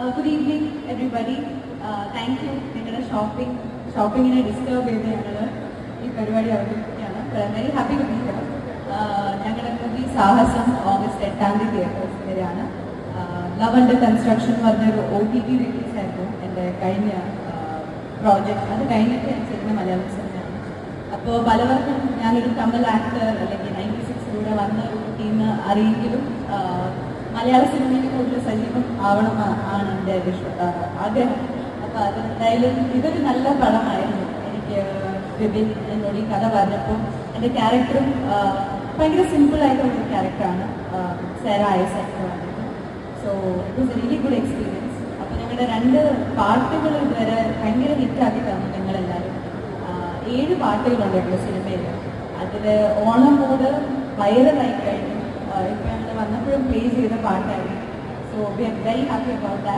Good evening, everybody. Thank you. നിങ്ങളുടെ ഷോപ്പിങ്ങിനെ disturb ചെയ്ത് ഞങ്ങൾ ഈ പരിപാടി അവതരിപ്പിക്കുകയാണ്. I'm very happy to be here. ഞങ്ങളുടെ മൂവി സാഹസം ഓഗസ്റ്റ് 8 തിയേറ്റേഴ്സ് വരെയാണ്. ലവ് അണ്ടർ കൺസ്ട്രക്ഷൻ എന്ന് പറഞ്ഞൊരു OTT റിലീസ് ആയിരുന്നു എൻ്റെ കഴിഞ്ഞ പ്രോജക്റ്റ്. അത് കഴിഞ്ഞിട്ട് ഞാൻ ചെയ്യുന്ന മലയാളം സിനിമയാണ്. അപ്പോൾ പലവർക്കും ഞാനൊരു തമിഴ് ആക്ടർ അല്ലെങ്കിൽ 96 വന്ന ഒരു കുട്ടീന്ന് അറിയെങ്കിലും മലയാള സിനിമയിൽ കൂടുതൽ സജീവം ആവണം ആണ് എൻ്റെ ആഗ്രഹം. അപ്പോൾ അതെന്തായാലും ഇതൊരു നല്ല പടമായിരുന്നു. എനിക്ക് വിപിൻ എന്നോട് ഈ കഥ പറഞ്ഞപ്പോൾ എൻ്റെ ക്യാരക്ടറും ഭയങ്കര സിമ്പിളായിട്ടുള്ളൊരു ക്യാരക്ടറാണ് സെറ ഐസക് വന്നിട്ട്. So it was A really good experience. അപ്പോൾ ഞങ്ങളുടെ 2 പാട്ടുകൾ ഇതുവരെ ഭയങ്കര ഹിറ്റാക്കി തന്നു നിങ്ങളെല്ലാവരും. 7 പാട്ടുകളുണ്ട് ഞങ്ങളുടെ സിനിമയിൽ. അതിൽ ഓണം മൂഡ് വൈറലായി കഴിഞ്ഞു. ഇപ്പം ഞങ്ങൾ വന്നപ്പോഴും പ്ലേ ചെയ്ത പാട്ടായിരുന്നു. So we are very happy about that.